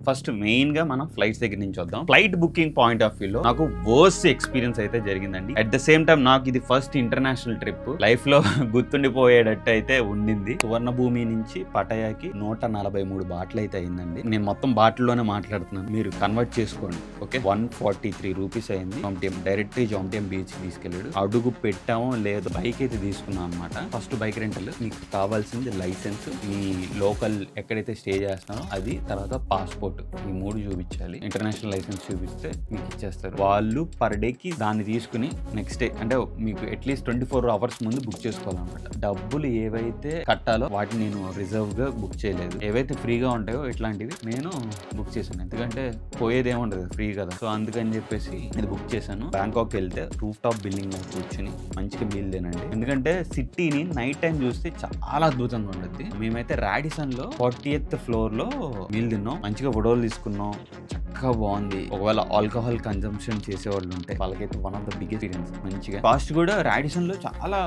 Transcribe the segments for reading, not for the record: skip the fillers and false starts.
First main గా మనం flights దగ్గర నుంచి వద్దాం. Flight booking point of view లో నాకు వర్స్ట్ ఎక్స్పీరియన్స్ అయితే జరిగిందండి. అట్ ద సేమ్ టైం నాకు ఇది ఫస్ట్ ఇంటర్నేషనల్ ట్రిప్, లైఫ్ లో గుర్తుండిపోయేటట్టు అయితే ఉండింది. సువర్ణ భూమి నుంచి పటాయాకి 143 బాటిల్ అయితే అయిందండి. నేను మొత్తం బాటిల్లోనే మాట్లాడుతున్నాను, మీరు కన్వర్ట్ చేసుకోండి. ఓకే, 143 రూపీస్ అయింది. జాంటియం డైరెక్ట్ జాంటియం బీచ్ తీసుకెళ్ళాడు. అడుగు పెట్టామో లేదు, బైక్ అయితే తీసుకున్నాం అనమాట. ఫస్ట్ బైక్ రెంటల్, మీకు కావాల్సింది లైసెన్స్, మీ లోకల్ ఎక్కడైతే స్టే చేస్తున్నారో అది, తర్వాత పాస్పోర్ట్, ఈ 3 చూపించాలి. ఇంటర్నేషనల్ లైసెన్స్ చూపిస్తే మీకు ఇచ్చేస్తారు. వాళ్ళు పర్ డేకి దాన్ని తీసుకుని నెక్స్ట్ డే అంటే మీకు అట్లీస్ట్ 24 అవర్స్ ముందు బుక్ చేసుకోవాలన్నమాట. డబ్బులు ఏవైతే కట్టాలో వాటిని నేను రిజర్వ్ గా బుక్ చేయలేదు. ఏవైతే ఫ్రీగా ఉంటాయో ఇట్లాంటివి నేను బుక్ చేశాను, ఎందుకంటే పోయేది ఏముండదు, ఫ్రీ కదా. సో అందుకని చెప్పేసి ఇది బుక్ చేశాను. బ్యాంకాక్ వెళ్తే రూఫ్ టాప్ బిల్డింగ్ లో కూర్చుని మంచిగా మీల్ తినండి, ఎందుకంటే సిటీని నైట్ టైం చూస్తే చాలా అద్భుతంగా ఉంటుంది. మేమైతే రాడిసన్ లో 40th ఫ్లోర్ లో మీల్ తిన్నాం, మంచిగా ఫోటోలు తీసుకున్నాం, చక్కగా బాగుంది. ఒకవేళ ఆల్కహాల్ కన్జంప్షన్ చేసే వాళ్ళు ఉంటే వాళ్ళకైతే one of the biggest experience. మంచిగా కాస్ట్ కూడా రాడిసన్ లో చాలా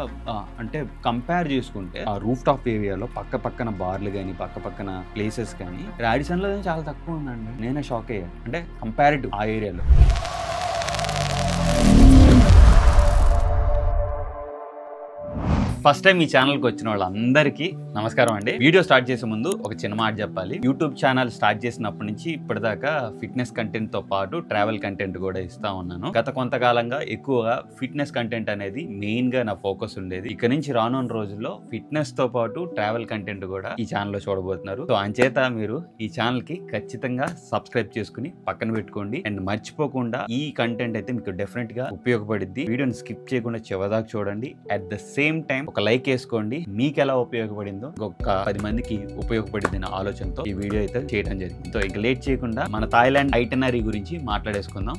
అంటే కంపేర్ చేసుకుంటే ఆ రూఫ్ టాప్ ఏరియాలో పక్కన బార్లు కానీ పక్కన ప్లేసెస్ కానీ రాడిసన్ లో చాలా తక్కువ ఉందండి. నేనే షాక్ అయ్యాను, అంటే కంపారిటివ్ ఆ ఏరియాలో. ఫస్ట్ టైం ఈ ఛానల్కి వచ్చిన వాళ్ళందరికీ నమస్కారం అండి. వీడియో స్టార్ట్ చేసే ముందు ఒక చిన్న మాట చెప్పాలి. యూట్యూబ్ ఛానల్ స్టార్ట్ చేసినప్పటి నుంచి ఇప్పటిదాకా ఫిట్నెస్ కంటెంట్ తో పాటు ట్రావెల్ కంటెంట్ కూడా ఇస్తా ఉన్నాను. గత కొంతకాలంగా ఎక్కువగా ఫిట్నెస్ కంటెంట్ అనేది మెయిన్ గా నా ఫోకస్ ఉండేది. ఇక నుంచి రానున్న రోజుల్లో ఫిట్నెస్ తో పాటు ట్రావెల్ కంటెంట్ కూడా ఈ ఛానల్లో చూడబోతున్నారు. సో అంచేత మీరు ఈ ఛానల్ కి ఖచ్చితంగా సబ్స్క్రైబ్ చేసుకుని పక్కన పెట్టుకోండి. అండ్ మర్చిపోకుండా ఈ కంటెంట్ అయితే మీకు డెఫినెట్ గా ఉపయోగపడిద్ది. వీడియోని స్కిప్ చేయకుండా చివరిదాకా చూడండి. అట్ ద సేమ్ టైం ఒక లైక్ వేసుకోండి. మీకు ఎలా ఉపయోగపడిందో ఒక 10 మందికి ఉపయోగపడింది అనే ఆలోచనతో ఈ వీడియో అయితే చేయడం జరిగింది. సో ఇక లేట్ చేయకుండా మన థాయిలాండ్ ఐటనరీ గురించి మాట్లాడేసుకుందాం.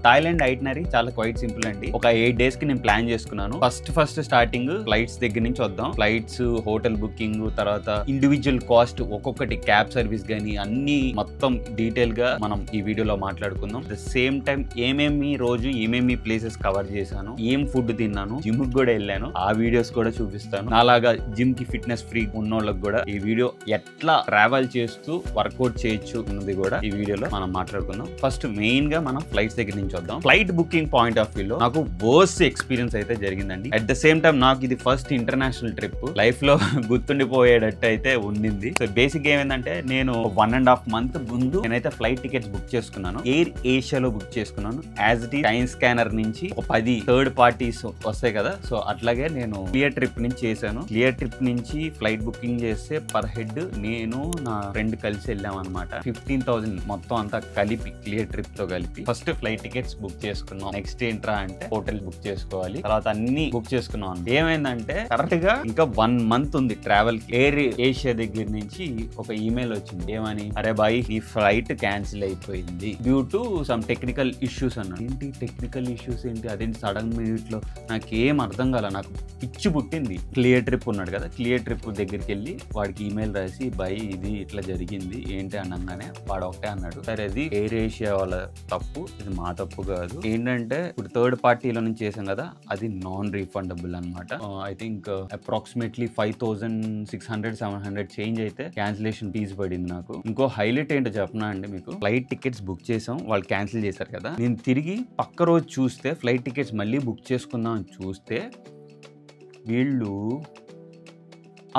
థాయిలాండ్ ఐటనరీ చాలా క్వైట్ సింపుల్ అండి. ఒక 8 days కి నేను ప్లాన్ చేసుకున్నాను. ఫస్ట్ స్టార్టింగ్ ఫ్లైట్స్ దగ్గర నుంచి వద్దాం. ఫ్లైట్స్, హోటల్ బుకింగ్, తర్వాత ఇండివిజువల్ కాస్ట్, ఒక్కొక్కటి క్యాబ్ సర్వీస్ గానీ అన్ని మొత్తం డీటెయిల్ గా మనం ఈ వీడియోలో మాట్లాడుకుందాం. ద సేమ్ టైం ఏమేమి ప్లేసెస్ కవర్ చేశాను, ఏం ఫుడ్ తిన్నాను, జిమ్ కూడా వెళ్ళాను, ఆ వీడియోస్ కూడా చూపిస్తాను. నాలాగా జిమ్ కి ఫిట్నెస్ ఫ్రీ ఉన్నోళ్ళకి కూడా ఈ వీడియో ఎట్లా ట్రావెల్ చేస్తూ వర్కౌట్ చేయొచ్చు అన్నది కూడా ఈ వీడియోలో మనం మాట్లాడుకుందాం. ఫస్ట్ మెయిన్ గా మనం ఫ్లైట్స్ దగ్గర నుంచి వద్దాం. Flight booking point of view లో నాకు వర్స్ట్ ఎక్స్పీరియన్స్ అయితే జరిగిందండి. అట్ ద సేమ్ టైం నాకు ఇది ఫస్ట్ ఇంటర్నేషనల్ ట్రిప్, లైఫ్ లో గుర్తుండిపోయేటట్టు అయితే ఉండింది. సో బేసిక్ ఏమైందంటే నేను 1.5 months ముందు నేనైతే ఫ్లైట్ టికెట్స్ బుక్ చేసుకున్నాను. ఎయిర్ ఏషియాలో బుక్ చేసుకున్నాను. As it is time scanner నుంచి ఒక 10 థర్డ్ పార్టీస్ వస్తాయి కదా, సో అట్లాగే నేను క్లియర్ ట్రిప్ నుంచి చేశాను. క్లియర్ ట్రిప్ నుంచి ఫ్లైట్ బుకింగ్ చేస్తే పర్ హెడ్ నేను నా ఫ్రెండ్ కలిసి వెళ్ళాం అనమాట. 15,000 మొత్తం అంతా కలిపి, క్లియర్ ట్రిప్ తో కలిపి. ఫస్ట్ ఫ్లైట్ టికెట్స్ బుక్ చేసుకున్నాం. నెక్స్ట్ ఏంట్రా అంటే హోటల్ బుక్ చేసుకోవాలి. తర్వాత అన్ని బుక్ చేసుకున్నాం. ఏమైందంటే కరెక్ట్ గా ఇంకా 1 month ఉంది ట్రావెల్ కి. ఎయిర్ ఏషియా దగ్గర నుంచి ఒక ఈమెయిల్ వచ్చింది. ఏమని, అరే బాయ్ ఈ ఫ్లైట్ క్యాన్సిల్ అయిపోయింది due to some technical issues అన్నాడు. ఏంటి టెక్నికల్ ఇష్యూస్ ఏంటి, అదేంటి సడన్ మినిట్ లో నాకేం అర్థం కాల, నాకు పిచ్చి పుట్టింది. క్లియర్ ట్రిప్ ఉన్నాడు కదా, క్లియర్ ట్రిప్ దగ్గరికి వెళ్ళి వాడికి ఈమెయిల్ రాసి బాయ్ ఇది ఇట్లా జరిగింది ఏంటి అనగానే వాడు ఒకటే అన్నాడు, సరే అది ఎయిర్ ఏషియా వాళ్ళ తప్పు, ఇది మా తప్పు కాదు. ఏంటంటే ఇప్పుడు థర్డ్ పార్టీలో నుంచి చేసాం కదా, అది నాన్ రీఫండబుల్ అనమాట. ఐ థింక్ అప్రాక్సిమేట్లీ 5,600-700 చేంజ్ అయితే క్యాన్సిలేషన్ ఫీజు పడింది నాకు. ఇంకో హైలైట్ ఏంటో చెప్పనా అండి మీకు, ఫ్లైట్ టికెట్స్ బుక్ చేసాం, వాళ్ళు క్యాన్సిల్ చేశారు కదా, నేను తిరిగి పక్క రోజు చూస్తే ఫ్లైట్ టికెట్స్ మళ్ళీ బుక్ చేసుకుందాం అని చూస్తే వీళ్ళు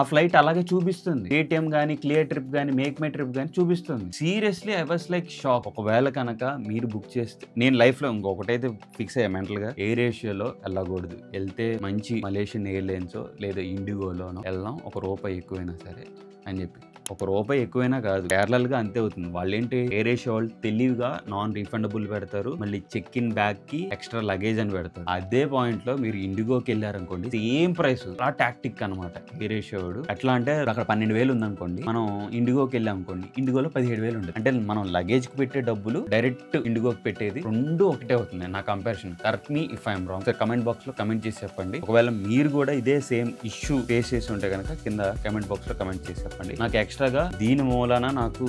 ఆ ఫ్లైట్ అలాగే చూపిస్తుంది. ఏటీఎం గానీ, క్లియర్ ట్రిప్ గానీ, మేక్ మై ట్రిప్ గానీ చూపిస్తుంది. Seriously I was like shock. ఒకవేళ కనుక మీరు బుక్ చేస్తే, నేను లైఫ్ లో ఇంకొకటైతే ఫిక్స్ అయ్యా మెంటల్ గా, ఎయిర్ ఏషియాలో వెళ్ళకూడదు. వెళ్తే మంచి మలేషియన్ ఎయిర్లైన్స్ లేదా ఇండిగోలోనో వెళ్దాం, ₹1 ఎక్కువైనా సరే అని చెప్పి. ₹1 ఎక్కువైనా కాదు, ప్యారలల్ గా అంతే అవుతుంది. వాళ్ళు ఏంటి, ఎయిర్ ఏషియా వాళ్ళు తెలివిగా నాన్ రీఫండబుల్ పెడతారు, మళ్ళీ చెక్ ఇన్ బ్యాగ్ కి ఎక్స్ట్రా లగేజ్ అని పెడతారు. అదే పాయింట్ లో మీరు ఇండిగోకి వెళ్ళారనుకోండి, సేమ్ ప్రైస్. ఆ టాక్టిక్ అనమాట ఎయిర్ ఏషియా వాడు. ఎట్లా అంటే అక్కడ 12,000 ఉందనుకోండి, మనం ఇండిగోకి వెళ్ళాం అనుకోండి, ఇండిగోలో 17,000 ఉంటుంది. అంటే మనం లగేజ్ కి పెట్టే డబ్బులు డైరెక్ట్ ఇండిగోకి పెట్టేది రెండు ఒకటే అవుతుంది నా comparison. Correct me if I'm wrong. Comment box లో కమెంట్ చేసి చెప్పండి. ఒకవేళ మీరు కూడా ఇదే సేమ్ ఇష్యూ ఫేస్ చేసి ఉంటే కనుక కింద కమెంట్ బాక్స్ లో కమెంట్ చేసి చెప్పండి. నాకు ఎక్స్ట్రాగా దీని మూలన నాకు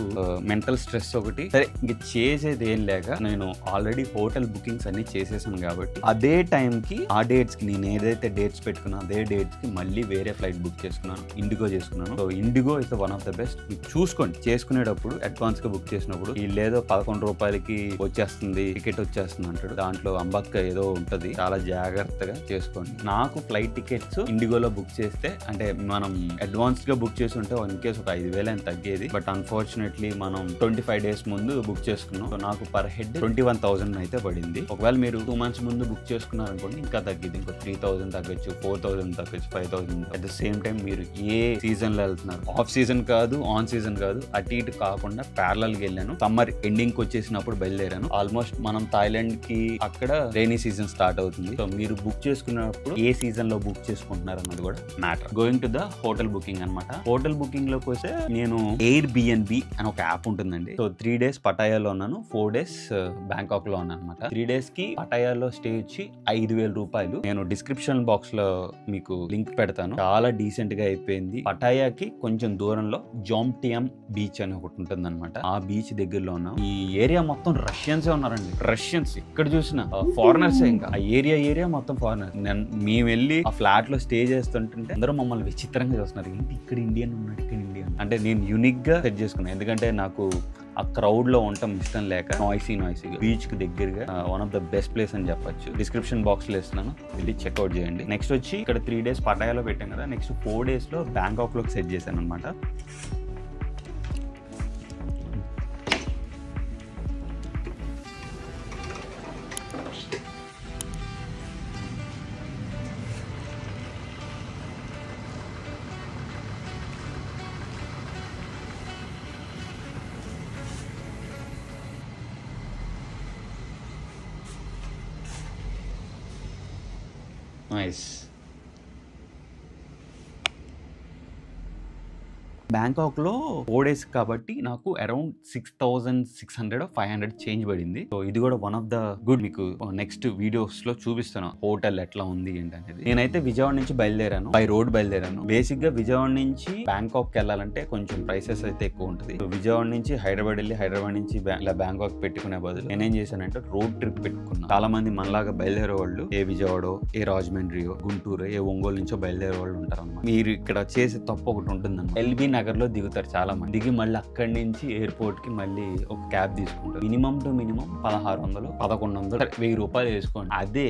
మెంటల్ స్ట్రెస్ ఒకటి. సరే ఇంక చేసేది ఏం లేక నేను ఆల్రెడీ హోటల్ బుకింగ్స్ అన్ని చేసేసాను కాబట్టి అదే టైంకి ఆ డేట్స్ కి నేను ఏదైతే డేట్స్ పెట్టుకున్నా అదే డేట్స్ కి మళ్ళీ వేరే ఫ్లైట్ బుక్ చేసుకున్నాను, ఇండిగో చేసుకున్నాను. So IndiGo is one of the best. మీరు చూసుకోండి చేసుకునేటప్పుడు అడ్వాన్స్ గా బుక్ చేసినప్పుడు వీళ్ళేదో 11 రూపాయలకి వచ్చేస్తుంది టికెట్ వచ్చేస్తుంది అంటాడు, దాంట్లో అంబక్క ఏదో ఉంటది, చాలా జాగ్రత్తగా చేసుకోండి. నాకు ఫ్లైట్ టికెట్స్ ఇండిగోలో బుక్ చేస్తే అంటే మనం అడ్వాన్స్ గా బుక్ చేసి ఉంటే ఇన్ కేసు ఒక 5,000 అని తగ్గేది. బట్ అన్ఫార్చునేట్లీ మనం 25 డేస్ ముందు బుక్ చేసుకున్నాం. సో నాకు పర్ హెడ్ 21,000 అయితే పడింది. ఒకవేళ మీరు 2 months ముందు బుక్ చేసుకున్నారనుకోండి ఇంకా తగ్గింది, ఇంకో 3,000 తగ్గొచ్చు, 4,000 తగ్గొచ్చు, 5,000. అట్ ద సేమ్ టైం మీరు ఏ సీజన్ లో వెళ్తున్నారు, ఆఫ్ సీజన్ కాదు ఆన్ సీజన్ కాదు, అటు ఇటు కాకుండా ప్యారలల్ గా వెళ్ళాను. సమ్మర్ ఎండింగ్ కి వచ్చేసినప్పుడు బయలుదేరాను. ఆల్మోస్ట్ మనం థాయిలాండ్ కి అక్కడ రైనీ సీజన్ స్టార్ట్ అవుతుంది. సో మీరు బుక్ చేసుకున్నప్పుడు ఏ సీజన్ లో బుక్ చేసుకుంటున్నారు అన్నది కూడా matter. Going to the hotel booking అనమాట. హోటల్ బుకింగ్ లోకి వస్తే నేను ఎయిర్ బిఎన్బి అని ఒక యాప్ ఉంటుందండి. సో 3 days పటాయాలో ఉన్నాను, 4 days బ్యాంకాక్ లో ఉన్నాను అనమాట. 3 days కి పటాయాలో స్టే వచ్చి 5,000 రూపాయలు. నేను డిస్క్రిప్షన్ బాక్స్ లో మీకు లింక్ పెడతాను. చాలా డీసెంట్ గా అయిపోయింది. పటాయాకి కొంచెం దూరంలో జోమ్టియామ్ బీచ్ అని ఒకటి ఉంటుంది అనమాట. ఆ బీచ్ దగ్గరలో ఉన్నాం. ఈ ఏరియా మొత్తం రష్యన్సే ఉన్నారండి. రష్యన్స్ ఎక్కడ చూసినా ఫారినర్స్. ఇంకా ఆ ఏరియా మొత్తం ఫారినర్. మేము వెళ్ళి ఆ ఫ్లాట్ లో స్టే చేస్తుంటే అందరూ మమ్మల్ని విచిత్రంగా చూస్తున్నారు, ఏంటి ఇక్కడ ఇండియన్ ఉన్నాడు, ఇక్కడ ఇండియన్. అంటే నేను యూనిక్ గా సెట్ చేసుకున్నాను, ఎందుకంటే నాకు ఆ క్రౌడ్ లో ఉండటం ఇష్టం లేక. నాయిసీగా బీచ్ కి దగ్గరగా one of the best place అని చెప్పొచ్చు. డిస్క్రిప్షన్ బాక్స్ లో ఇస్తున్నాను, వెళ్ళి చెక్అవుట్ చేయండి. నెక్స్ట్ వచ్చి ఇక్కడ 3 days పటాయాలో పెట్టాం కదా, నెక్స్ట్ 4 days లో బ్యాంకాక్ లోకి సెట్ చేశాను అనమాట. నైస్. బ్యాంకాక్ లో 4 days కాబట్టి నాకు అరౌండ్ 6,600 500 చేంజ్ పడింది. సో ఇది కూడా వన్ ఆఫ్ ద గుడ్. మీకు నెక్స్ట్ వీడియోస్ లో చూపిస్తాను హోటల్ ఎట్లా ఉంది ఏంటి అనేది. నేనైతే విజయవాడ నుంచి బయలుదేరాను, బై రోడ్ బయలుదేరాను. బేసిక్ గా విజయవాడ నుంచి బ్యాంకాక్ వెళ్ళాలంటే కొంచెం ప్రైసెస్ అయితే ఎక్కువ ఉంటుంది. సో విజయవాడ నుంచి హైదరాబాద్ వెళ్ళి హైదరాబాద్ నుంచి ఇలా బ్యాంకాక్ పెట్టుకునే బదులు నేనేం చేశానంటే రోడ్ ట్రిప్ పెట్టుకున్నాను. చాలా మంది మనలాగా బయలుదేరే వాళ్ళు ఏ విజయవాడో, ఏ రాజమండ్రియో, గుంటూరు, ఏ ఒంగోలు నుంచో బయలుదేరే వాళ్ళు ఉంటారు అన్నమాట. మీరు ఇక్కడ చేసే తప్పు ఒకటి ఉంటుందన్నమాట. ఎల్బీ నగర్ లో దిగుతారు చాలా మంది. దిగి మళ్ళీ అక్కడి నుంచి ఎయిర్పోర్ట్ కి మళ్ళీ ఒక క్యాబ్ తీసుకుంటారు. మినిమం టు మినిమం 1,600 1,100 1,000 రూపాయలు వేసుకోండి. అదే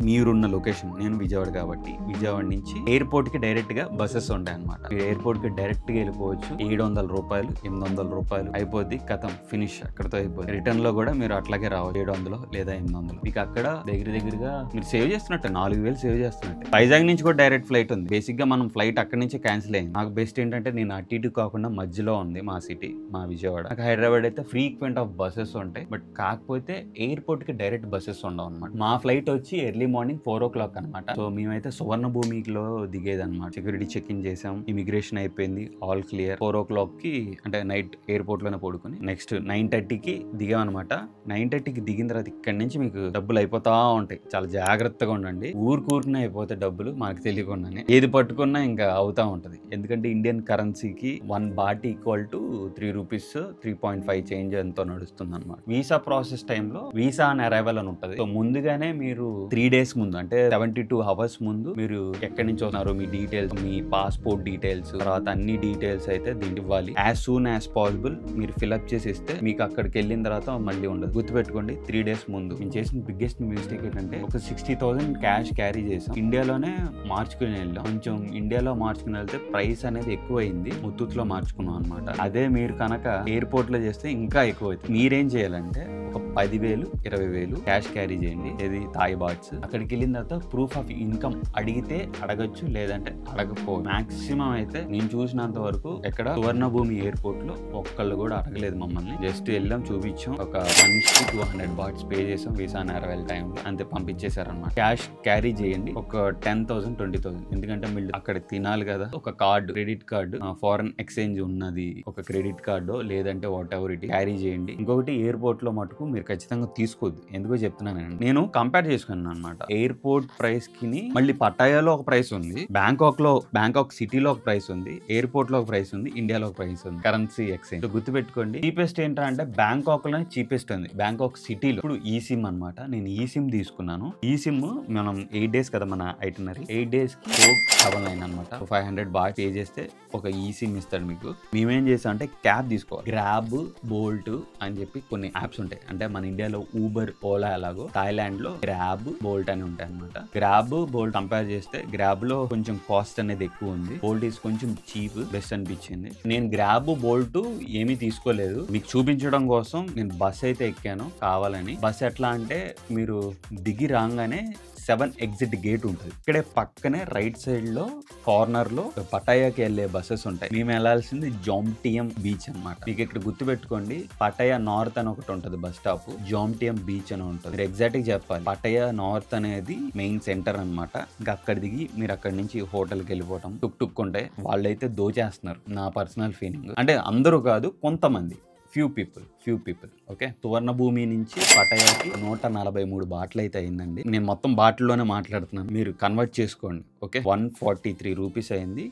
మీరున్న లొకేషన్, నేను విజయవాడ కాబట్టి విజయవాడ నుంచి ఎయిర్పోర్ట్ కి డైరెక్ట్ గా బస్సెస్ ఉంటాయి అనమాట. ఎయిర్పోర్ట్ కి డైరెక్ట్ గా వెళ్ళిపోవచ్చు. 700 రూపాయలు 800 రూపాయలు అయిపోద్ది, కథం ఫినిష్, అక్కడతో అయిపోయింది. రిటర్న్ లో కూడా మీరు అట్లాగే రావచ్చు, 700 లేదా 800. మీకు అక్కడ దగ్గరగా మీరు సేవ్ చేస్తున్నట్టు 4,000 సేవ్ చేస్తున్నట్టు. వైజాగ్ నుంచి కూడా డైరెక్ట్ ఫ్లైట్ ఉంది. బేసిక్ గా మనం ఫ్లైట్ అక్కడి నుంచి క్యాన్సిల్ అయింది. నాకు బెస్ట్ ఏంటంటే నేను అటు ఇటు కాకుండా మధ్యలో ఉంది మా సిటీ, మా విజయవాడ. నాకు హైదరాబాద్ అయితే ఫ్రీక్వెంట్ ఆఫ్ బస్సెస్ ఉంటాయి, బట్ కాకపోతే ఎయిర్పోర్ట్ కి డైరెక్ట్ బస్సెస్ ఉండవు అనమాట. మా ఫ్లైట్ వచ్చి ఎర్లీ మార్నింగ్ 4 o'clock అనమాట. సో మేమైతే సువర్ణ భూమిలో దిగేది అనమాట. సెక్యూరిటీ చెక్ ఇన్ చేసాం, ఇమిగ్రేషన్ అయిపోయింది, ఆల్ క్లియర్. 4 o'clock కి అంటే నైట్ ఎయిర్పోర్ట్ లోనే పడుకుని నెక్స్ట్ 9:30కి దిగామన్నమాట. 9:30కి దిగిన తర్వాత ఇక్కడ నుంచి మీకు డబ్బులు అయిపోతా ఉంటాయి, చాలా జాగ్రత్తగా ఉండండి. ఊరుకూరుకునే అయిపోతే డబ్బులు మనకు తెలియకుండానే. ఏది పట్టుకున్నా ఇంకా అవుతా ఉంటది, ఎందుకంటే ఇండియన్ కరెన్సీకి 1 baht equal to 3 rupees 3.5 change ఎంతో నడుస్తుంది అనమాట. వీసా ప్రాసెస్ టైంలో వీసా అని అరైవల్ అని ఉంటుంది. సో ముందుగానే మీరు 3 days ముందు అంటే 72 hours ముందు మీరు ఎక్కడి నుంచి వస్తున్నారు, మీ డీటెయిల్స్, మీ పాస్పోర్ట్ డీటెయిల్స్, తర్వాత అన్ని డీటెయిల్స్ అయితే దీనికి ఇవ్వాలి. యాజ్ సూన్ యాజ్ పాసిబుల్ మీరు ఫిల్అప్ చేసి ఇస్తే మీకు అక్కడికి వెళ్ళిన తర్వాత మళ్ళీ ఉండదు. గుర్తుపెట్టుకోండి, 3 days ముందు. మేము చేసిన బిగ్గెస్ట్ మిస్టేక్ ఏంటంటే ఒక 60,000 క్యాష్ క్యారీ చేసాం. ఇండియాలోనే మార్చుకుని వెళ్ళాం. కొంచెం ఇండియాలో మార్చుకుని వెళ్తే ప్రైస్ అనేది ఎక్కువ అయింది, ముత్తూట్లో మార్చుకున్నాం అనమాట. అదే మీరు కనుక ఎయిర్పోర్ట్ లో చేస్తే ఇంకా ఎక్కువ అవుతుంది. మీరేం చేయాలంటే ఒక 10,000 20,000 క్యాష్ క్యారీ చేయండి, ఏది థాయ్ బాట్స్. అక్కడికి వెళ్ళిన తర్వాత ప్రూఫ్ ఆఫ్ ఇన్కమ్ అడిగితే అడగచ్చు, లేదంటే అడగపో. మాక్సిమం అయితే నేను చూసినంత వరకు ఎక్కడ సువర్ణ భూమి ఎయిర్పోర్ట్ లో ఒక్కళ్ళు కూడా అడగలేదు మమ్మల్ని. జస్ట్ వెళ్ళాం, చూపించాం, ఒక 1:200 bahts పే చేసాం వీసా అరైవల్ టైంలో, అంతే పంపించేశారనమాట. క్యాష్ క్యారీ చేయండి, ఒక 10,000 20,000, ఎందుకంటే మీరు అక్కడ తినాలి కదా. ఒక card, credit card, foreign exchange ఉన్నది ఒక క్రెడిట్ కార్డు, లేదంటే వాట్ ఎవర్ ఇట్ క్యారీ చేయండి. ఇంకొకటి ఎయిర్పోర్ట్ లో మటుకు మీరు ఖచ్చితంగా తీసుకోవద్దు. ఎందుకో చెప్తున్నానండి, నేను కంపేర్ చేసుకున్నాను అనమాట. ఎయిర్పోర్ట్ ప్రైస్ కి మళ్ళీ పటాయాలో ఒక ప్రైస్ ఉంది, బ్యాంకాక్ సిటీలో ఒక ప్రైస్ ఉంది, ఎయిర్పోర్ట్ లో ఒక ప్రైస్ ఉంది, ఇండియాలో ఒక ప్రైస్ ఉంది. కరెన్సీ ఎక్స్చేంజ్ గుర్తుపెట్టుకోండి. చీపెస్ట్ ఏంటంటే బ్యాంకాక్ లోనే చీపెస్ట్ ఉంది, బ్యాంకాక్ సిటీలో. ఇప్పుడు ఈ సిమ్ అనమాట, నేను ఈ సిమ్ తీసుకున్నాను. ఈ సిమ్ మనం 8 days కదా మన ఐటనరీ, 8 days కి 479 అనమాట. 500 బాట్ పే చేస్తే ఒక ఈ సిమ్ ఇస్తాడు మీకు. మేమేం చేసాం అంటే క్యాబ్ తీసుకోవాలి. గ్రాబ్, బోల్ట్ అని చెప్పి కొన్ని యాప్స్ ఉంటాయి. అంటే మన ఇండియాలో ఊబర్, ఓలా ఎలాగో థాయిలాండ్ లో గ్రాబ్, బోల్ట్ అని ఉంటాయి అనమాట. గ్రాబ్, బోల్ట్ కంపేర్ చేస్తే గ్రాబ్ లో కొంచెం కాస్ట్ అనేది ఎక్కువ ఉంది, బోల్ట్ ఈస్ కొంచెం చీప్, బెస్ట్ అనిపించింది. నేను గ్రాబ్, బోల్ట్ ఏమీ తీసుకోలేదు, మీకు చూపించడం కోసం నేను బస్ అయితే ఎక్కాను కావాలని. బస్ ఎట్లా అంటే మీరు దిగి రాగానే 7 exit గేట్ ఉంటుంది. ఇక్కడే పక్కనే రైట్ సైడ్ లో కార్నర్ లో పటాయాకి వెళ్ళే బస్సెస్ ఉంటాయి. మేము వెళ్ళాల్సింది జోమ్టియం బీచ్ అనమాట. మీకు ఇక్కడ గుర్తు పెట్టుకోండి, పటాయా నార్త్ అని ఒకటి ఉంటుంది బస్ స్టాప్, జోమ్టియం బీచ్ అని ఉంటుంది. మీరు ఎగ్జాక్ట్ గా చెప్పాలి, పటాయా నార్త్ అనేది మెయిన్ సెంటర్ అనమాట. ఇంకా అక్కడ దిగి మీరు అక్కడి నుంచి హోటల్కి వెళ్ళిపోవటం. టుక్ ఉంటాయి, వాళ్ళైతే దోచేస్తున్నారు, నా పర్సనల్ ఫీలింగ్. అంటే అందరూ కాదు, కొంతమంది, ఫ్యూ పీపుల్. ఓకే, సువర్ణభూమి నుంచి పటాయాకి 143 బాటిల్ అయితే అయిందండి. నేను మొత్తం బాటిల్లోనే మాట్లాడుతున్నాను, మీరు కన్వర్ట్ చేసుకోండి. ఓకే, 143 రూపీస్ అయింది.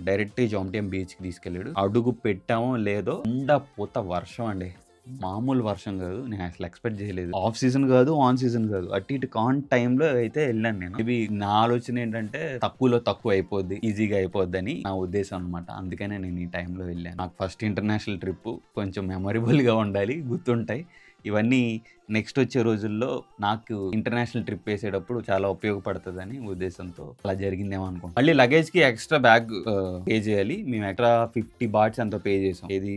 డైరెక్ట్ జోమ్టియం బీచ్ కి తీసుకెళ్ళాడు. అడుగు పెట్టామో లేదో పూత వర్షం అండి, మామూలు వర్షం కాదు. నేను అసలు ఎక్స్పెక్ట్ చేయలేదు. ఆఫ్ సీజన్ కాదు, ఆన్ సీజన్ కాదు, అటు ఇటు కాన్ టైంలో అయితే వెళ్ళాను నేను. ఇవి నా ఆలోచన ఏంటంటే తక్కువలో తక్కువ అయిపోద్ది, ఈజీగా అయిపోద్ది అని నా ఉద్దేశం అనమాట. అందుకనే నేను ఈ టైంలో వెళ్ళాను. నాకు ఫస్ట్ ఇంటర్నేషనల్ ట్రిప్, కొంచెం మెమొరబుల్గా ఉండాలి, గుర్తుంటాయి ఇవన్నీ. నెక్స్ట్ వచ్చే రోజుల్లో నాకు ఇంటర్నేషనల్ ట్రిప్ వేసేటప్పుడు చాలా ఉపయోగపడుతుందని ఉద్దేశంతో అలా జరిగిందేమో అనుకుంటాం. మళ్ళీ లగేజ్ కి ఎక్స్ట్రా బ్యాగ్ పే చేయాలి. మేము ఎక్స్ట్రా 50 బాట్స్ ఎంతో పే చేసాం. ఏది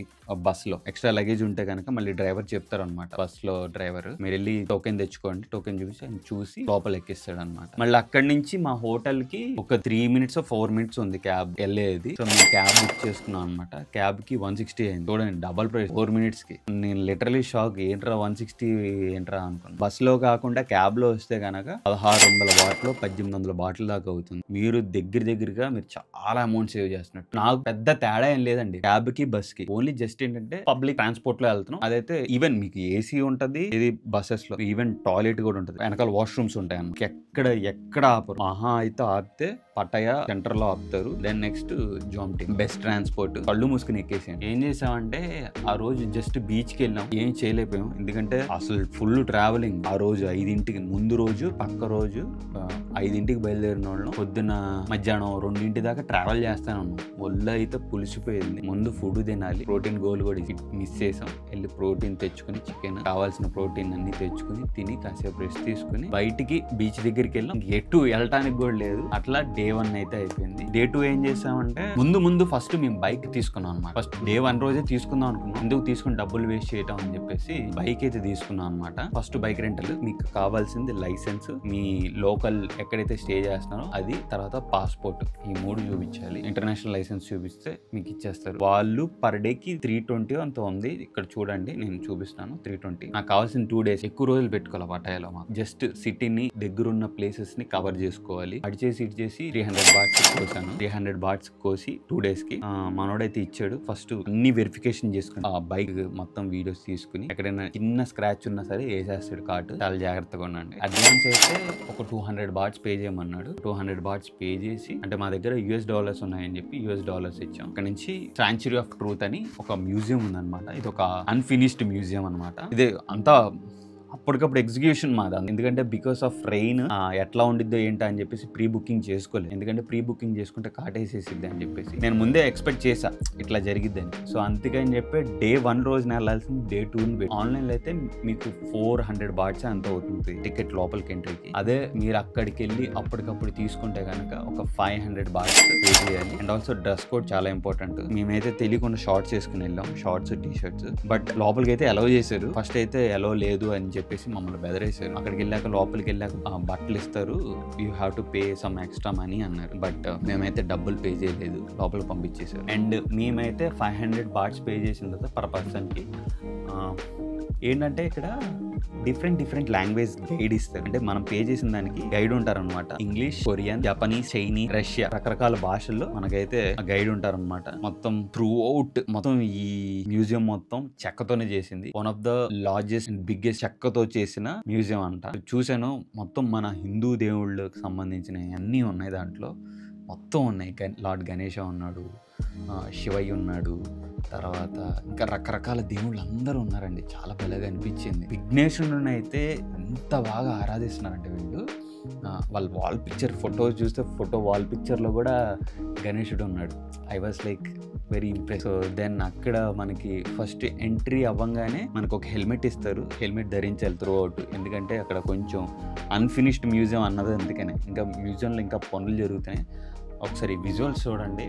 బస్ లో ఎక్స్ట్రా లగేజ్ ఉంటే కనుక మళ్ళీ డ్రైవర్ చెప్తారు అనమాట. బస్ లో డ్రైవర్, మీరు వెళ్ళి టోకెన్ తెచ్చుకోండి, టోకెన్ చూసి ఆయన చూసి లోపల ఎక్కిస్తాడు అనమాట. మళ్ళీ అక్కడి నుంచి మా హోటల్ కి ఒక 3 minutes 4 minutes ఉంది క్యాబ్ వెళ్ళేది. సో మేము క్యాబ్ బుక్ చేసుకున్నాం అనమాట. క్యాబ్ కి 160 అయింది. చూడండి, డబల్ ప్రైస్ 4 minutes కి. నేను లిటరలీ షాక్, ఏంట్రా 160 ఏంట్రా అనుకున్నాను. బస్ లో కాకుండా క్యాబ్ లో వస్తే కనుక 1600 బాటిల్ 1800 బాటిల్ దాకా అవుతుంది. మీరు దగ్గరగా మీరు చాలా అమౌంట్ సేవ్ చేస్తున్నట్టు. నాకు పెద్ద తేడా ఏం లేదండి క్యాబ్ కి బస్ కి. ఓన్లీ జస్ట్ ఏంటంటే పబ్లిక్ ట్రాన్స్పోర్ట్ లో వెళ్తున్నాం. అదైతే ఈవెన్ మీకు ఏసీ ఉంటది, ఇది బస్సెస్ లో ఈవెన్ టాయిలెట్ కూడా ఉంటది, వెనకాల వాష్రూమ్స్ ఉంటాయి అన్నమాట. ఎక్కడ ఆపరు, మహా అయితే ఆపితే పటాయా సెంటర్ లో ఆపుతారు. Then next Jomtien, best transport. కళ్ళు మూసుకుని ఎక్కేసాం. ఏం చేసామంటే ఆ రోజు జస్ట్ బీచ్ కి వెళ్ళాం, ఏం చేయలేకపోయాం. ఎందుకంటే అసలు ఫుల్ ట్రావెలింగ్. ఆ రోజు 5ంటికి ముందు రోజు, పక్క రోజు 5ంటికి బయలుదేరిన వాళ్ళం పొద్దున్న మధ్యాహ్నం 2 దాకా ట్రావెల్ చేస్తాను ఉన్నాం. ఒళ్ళు అయితే పులిసిపోయింది. ముందు ఫుడ్ తినాలి, ప్రోటీన్ గోల్ కూడా మిస్ చేసాం. వెళ్ళి ప్రోటీన్ తెచ్చుకుని, చికెన్ కావాల్సిన ప్రోటీన్ అన్ని తెచ్చుకుని తిని కాసేపు రెస్ట్ తీసుకుని బయటికి బీచ్ దగ్గరికి వెళ్ళాం. ఎటు వెళ్ళటానికి కూడా లేదు. అట్లా డే 1 అయితే అయిపోయింది. డే 2 ఏం చేసామంటే ముందు ఫస్ట్ మేము బైక్ తీసుకున్నాం అనమాట. ఫస్ట్ డే 1 రోజే తీసుకుందాం అనుకున్నాం. ఎందుకు తీసుకుని డబ్బులు వేస్ట్ చేయటం అని చెప్పేసి బైక్ అయితే తీసుకున్నాం అనమాట. First bike rental. మీకు కావాల్సింది లైసెన్స్, మీ లోకల్ ఎక్కడైతే స్టే చేస్తున్నారో అది, తర్వాత పాస్పోర్ట్, ఈ 3 చూపించాలి. ఇంటర్నేషనల్ లైసెన్స్ చూపిస్తే మీకు ఇచ్చేస్తారు. వాళ్ళు పర్ డే కి 320 అంత ఉంది. ఇక్కడ చూడండి, నేను చూపిస్తాను. 320. నాకు కావాల్సిన 2 days. ఎక్కువ రోజులు పెట్టుకోవాలి పటాయాలో. జస్ట్ సిటీని, దగ్గరున్న ప్లేసెస్ ని కవర్ చేసుకోవాలి. ఇటు చేసి 300 బాట్స్ కోసాను. 300 బాట్స్ కోసి 2 days కి మనోడైతే ఇచ్చాడు. ఫస్ట్ అన్ని వెరిఫికేషన్ చేసుకుని ఆ బైక్ మొత్తం వీడియోస్ తీసుకుని ఎక్కడైనా చిన్న స్క్రాచ్ ఉన్నా సరే వేసేస్తాడు కార్డు. చాలా జాగ్రత్తగా ఉండండి. అడ్వాన్స్ అయితే ఒక 200 బాట్స్ పే చేయమన్నాడు. 200 బాట్స్ పే చేసి, అంటే మా దగ్గర US$ ఉన్నాయని చెప్పి US$ ఇచ్చాం. అక్కడ నుంచి సాంచురీ ఆఫ్ ట్రూత్ అని ఒక మ్యూజియం ఉందన్నమాట. ఇది ఒక అన్ఫినిష్డ్ మ్యూజియం అనమాట. ఇది అంతా అప్పటికప్పుడు ఎగ్జిక్యూషన్ మాది. ఎందుకంటే బికాస్ ఆఫ్ రెయిన్ ఎట్లా ఉండిద్దో ఏంటో అని చెప్పేసి ప్రీ బుకింగ్ చేసుకోలేదు. ఎందుకంటే ప్రీ బుకింగ్ చేసుకుంటే కాటేసేసిద్ది అని చెప్పేసి నేను ముందే ఎక్స్పెక్ట్ చేసా ఇట్లా జరిగిద్దని. సో అందుకని చెప్పి డే 1 రోజున వెళ్ళాల్సింది డే 2 ఆన్లైన్లో అయితే మీకు 400 బాట్స్ అంత అవుతుంది టికెట్ లోపలికి ఎంట్రీకి. అదే మీరు అక్కడికి వెళ్ళి అప్పటికప్పుడు తీసుకుంటే కనుక ఒక 500 బాట్స్ పే చేయాలి. అండ్ ఆల్సో డ్రెస్ కోడ్ చాలా ఇంపార్టెంట్. మేమైతే తెలియకుండా షార్ట్స్ వేసుకుని వెళ్ళాం, షార్ట్స్ టీ-షర్ట్స్. బట్ లోపలికి అయితే అలౌ చేశారు. ఫస్ట్ అయితే అలౌ లేదు అని చెప్పేసి మమ్మల్ని బెదరేశారు. అక్కడికి వెళ్ళాక లోపలికి వెళ్ళాక బట్టలు ఇస్తారు, you have to pay some extra money అన్నారు. బట్ మేమైతే డబ్బులు పే చేయలేదు, లోపలికి పంపించేశారు. అండ్ మేమైతే 500 బాట్స్ పే చేసిన తర్వాత పర్ పర్సన్ కి ఏంటంటే ఇక్కడ డిఫరెంట్ లాంగ్వేజ్ గైడ్ ఇస్తారు. అంటే మనం పే చేసిన దానికి గైడ్ ఉంటారనమాట. English, Korean, Japanese, Chinese, Russia రకరకాల భాషల్లో మనకైతే గైడ్ ఉంటారనమాట. మొత్తం త్రూ అవుట్ మొత్తం ఈ మ్యూజియం మొత్తం చెక్కతోనే చేసింది. One of the largest and biggest చెక్కతో చేసిన మ్యూజియం అంట. చూసాను మొత్తం మన హిందూ దేవుళ్ళకి సంబంధించిన అన్నీ ఉన్నాయి దాంట్లో. మొత్తం ఉన్నాయి. లార్డ్ గణేష ఉన్నాడు, శివయ్య ఉన్నాడు, తర్వాత ఇంకా రకరకాల దేవుళ్ళు అందరూ ఉన్నారండి. చాలా బలంగా అనిపించింది. విఘ్నేశ్వరుని అయితే ఎంత బాగా ఆరాధిస్తున్నారంటే వీళ్ళు. వాళ్ళ వాల్ పిక్చర్ ఫోటోస్ చూస్తే వాల్ పిక్చర్లో కూడా గణేశుడు ఉన్నాడు. I was like very impress. Then అక్కడ మనకి ఫస్ట్ ఎంట్రీ అవ్వగానే మనకు ఒక హెల్మెట్ ఇస్తారు. హెల్మెట్ ధరించాలి త్రూ అవుట్. ఎందుకంటే అక్కడ కొంచెం అన్ఫినిష్డ్ మ్యూజియం అన్నది. అందుకనే ఇంకా మ్యూజియంలో ఇంకా పనులు జరుగుతున్నాయి. ఒకసారి విజువల్స్ చూడండి.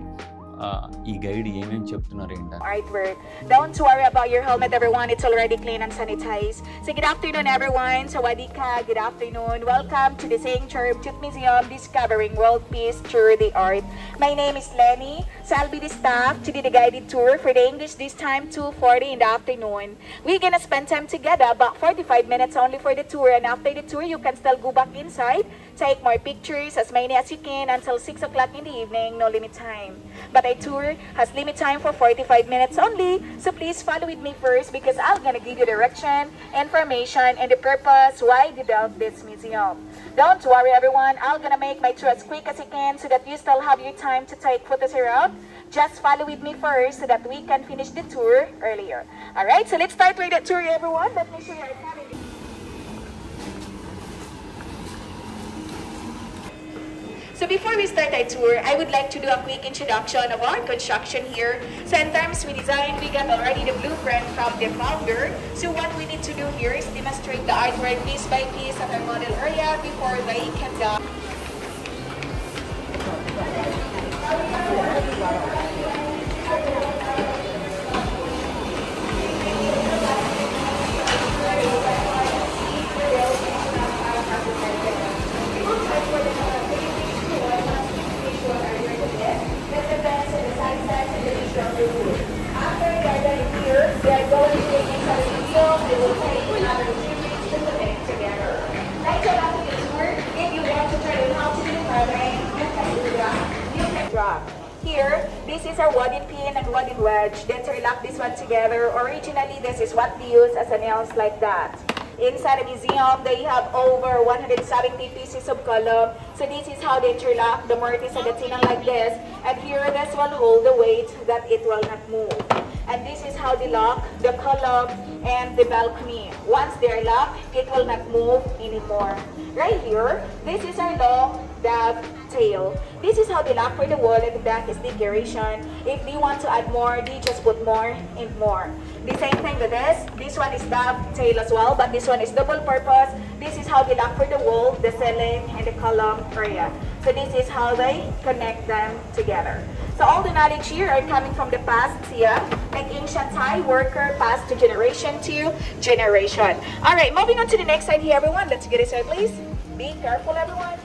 ఈ గైడ్ ఏమేమి చెప్తున్నారు ఏంటంటే, artwork. Don't worry about your helmet, everyone. It's already clean and sanitized. So good afternoon, everyone. Sawadee ka. Good afternoon. Welcome to the Sanctuary of Tooth Museum, discovering world peace through the art. My name is Lenny. So I'll be the staff to do the guided tour for the English this time, 2:40 in the afternoon. We're gonna spend time together, about 45 minutes only for the tour. And after the tour, you can still go back inside, take more pictures, as many as you can, until 6 o'clock in the evening. No limit time. But our tour has limit time for 45 minutes only. So please follow with me first, because I'm gonna give you direction, information, and the purpose why we built this museum. Don't worry, everyone. I'm gonna make my tour as quick as I can so that you still have your time to take photos around. Just follow with me first so that we can finish the tour earlier. Alright, so let's start with the tour, everyone. Let me show you our family. So before we start our tour, I would like to do a quick introduction of our construction here. So in terms we design, we got already the blueprint from the founder. So what we need to do here is demonstrate the artwork piece by piece at our model area before they can go. Here, this is our wooden pin and wooden wedge. Then interlock this one together. Originally, this is what we use as a nails like that. Inside the museum, they have over 170 pieces of column. So this is how they interlock the mortise and the tenon like this. And here, this will hold the weight that it will not move. And this is how they lock the column and the balcony. Once they're locked, it will not move anymore. Right here, this is our long dovetail. This is how they lock for the wall, and the back is decoration. If they want to add more, they just put more and more. The same thing with this. This one is dovetail as well, but this one is double purpose. This is how they lock for the wall, the ceiling, and the column area. So this is how they connect them together. So all the knowledge here are coming from the past here, like ancient Thai worker passed to generation to generation. All right, moving on to the next side here, everyone. Let's get it started, please. Be careful, everyone.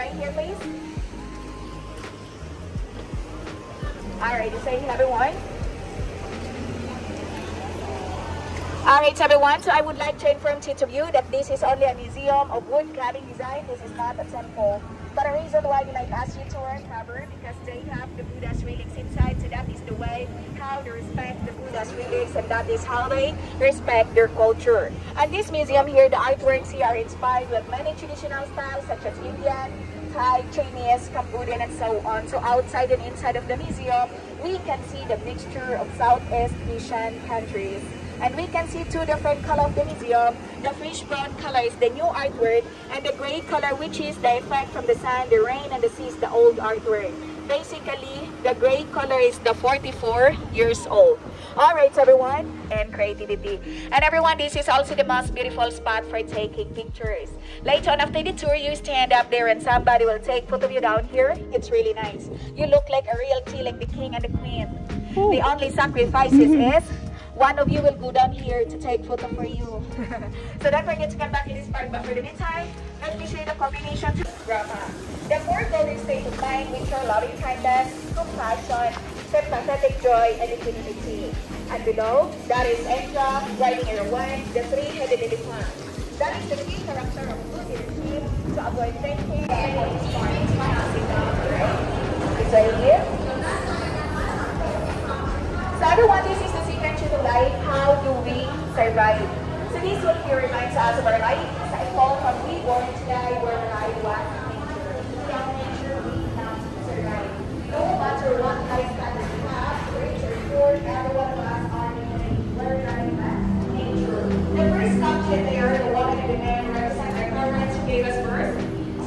Right here, please. All right, this side, everyone. Alright everyone, so I would like to inform to you that this is only a museum of wood carving design. This is not a temple. But the reason why we like ask you to wear cover, because they have the Buddha's relics inside. So that is the way how they respect the Buddha's relics, and that is how they respect their culture. And this museum here, the artworks here are inspired with many traditional styles such as Indian, Thai, Chinese, Cambodian, and so on. So outside and inside of the museum, we can see the mixture of Southeast Asian countries. And we can see two different colors of the museum. The fish brown color is the new artwork, and the gray color, which is the effect from the sun, the rain, and the sea, is the old artwork. Basically, the gray color is the 44 years old. Alright everyone, and creativity. And everyone, this is also the most beautiful spot for taking pictures. Later on after the tour, you stand up there and somebody will take photo of you down here. It's really nice. You look like a real tea, like the king and the queen. Ooh. The only sacrifices is one of you will go down here to take photo for you. So don't forget to come back in this park. But for the meantime, let me show you the combination to Brahma. The four golden state of mind, which are loving kindness, compassion, Sympathetic Joy, and Infinity. And below, that is Entra, riding Erawan, the three-headed elephant. That is the key character of Good in the team to avoid thinking and what is starting to sit down, right? It's right here. So everyone, this is the secret to the life. How do we survive? So this one here reminds us of our life. I call from we born to die, where I was nature. From nature, we cannot survive. No matter what life standard we have, rich or poor, every one of us are living where I was nature. The first object there, the woman and the man, represent our parents who gave us birth,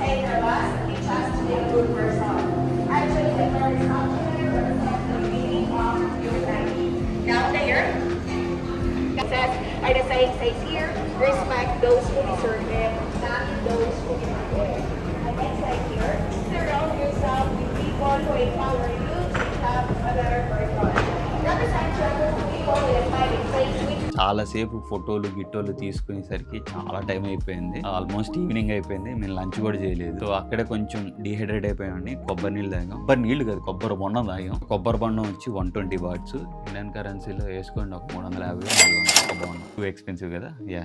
and our last teach us to be a good person. Actually, the first object there represents the meaning of humanity. Down there, it says, are the saying says here, respect those who deserve it, not those who deserve it. And next slide here, surround yourself with people who empower you to become a better person. Represent trouble people with a smiling face which చాలాసేపు ఫోటోలు గిట్టోలు తీసుకునేసరికి చాలా time అయిపోయింది. Almost evening అయిపోయింది. మేము lunch కూడా చేయలేదు. So అక్కడే కొంచెం డీహైడ్రేట్ అయిపోయామండి. కొబ్బరి నీళ్ళు తాగాం. కొబ్బరి నీళ్ళు కాదు, కొబ్బరి బొండం తాగాం. కొబ్బరి బొండం వచ్చి 120 బాట్స్. ఇండియన్ కరెన్సీలో వేసుకోండి ఒక 350 400 బొండం. టూ ఎక్స్పెన్సివ్ కదా. యా,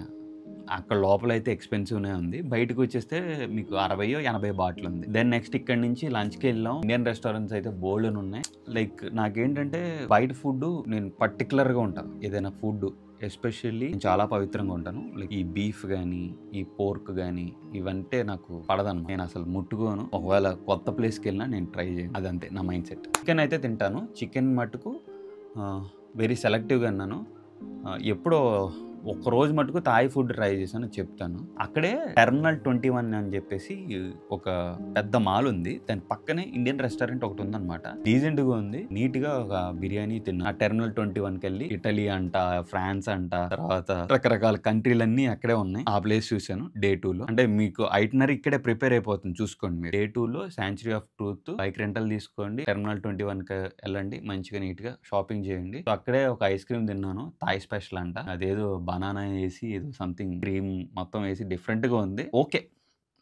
అక్కడ లోపల అయితే ఎక్స్పెన్సివ్నే ఉంది. బయటకు వచ్చేస్తే మీకు 60-80 బాటిల్ ఉంది. దెన్ నెక్స్ట్ ఇక్కడ నుంచి లంచ్కి వెళ్ళాం. ఇండియన్ రెస్టారెంట్స్ అయితే బోల్డ్ ఉన్నాయి. లైక్ నాకేంటంటే బయట ఫుడ్ నేను పర్టికులర్గా ఉంటాను. ఏదైనా ఫుడ్ ఎస్పెషల్లీ చాలా పవిత్రంగా ఉంటాను. లైక్ ఈ బీఫ్ కానీ ఈ పోర్క్ కానీ ఇవంటే నాకు పడదన్నమాట. నేను అసలు ముట్టుకోను. ఒకవేళ కొత్త ప్లేస్కి వెళ్ళినా నేను ట్రై చేయను. అదంతే నా మైండ్ సెట్. చికెన్ అయితే తింటాను. చికెన్ మటుకు వెరీ సెలెక్టివ్గా అన్నాను. ఎప్పుడో ఒక్కరోజు మటుకు థాయ్ ఫుడ్ ట్రై చేశాను, చెప్తాను. అక్కడే టెర్మినల్ 21 అని చెప్పేసి ఒక పెద్ద మాల్ ఉంది. దాని పక్కనే ఇండియన్ రెస్టారెంట్ ఒకటి ఉందన్నమాట. డీసెంట్ గా ఉంది, నీట్ గా ఒక బిర్యానీ తిన్నా. ఆ టెర్మినల్ 21కి వెళ్ళి ఇటలీ అంట, ఫ్రాన్స్ అంట, తర్వాత రకరకాల కంట్రీలన్నీ అక్కడే ఉన్నాయి. ఆ ప్లేస్ చూశాను డే 2లో. అంటే మీకు ఐటనరీ ఇక్కడే ప్రిపేర్ అయిపోతుంది, చూసుకోండి మీరు. డే 2లో sanctuary of truth bike rental తీసుకోండి, టెర్మినల్ 21కి వెళ్ళండి, మంచిగా నీట్ గా షాపింగ్ చేయండి. సో అక్కడే ఒక ఐస్ క్రీమ్ తిన్నాను, థాయ్ స్పెషల్ అంట. అదేదో బనానా వేసి ఏదో సంథింగ్ క్రీమ్ మొత్తం వేసి డిఫరెంట్ గా ఉంది. ఓకే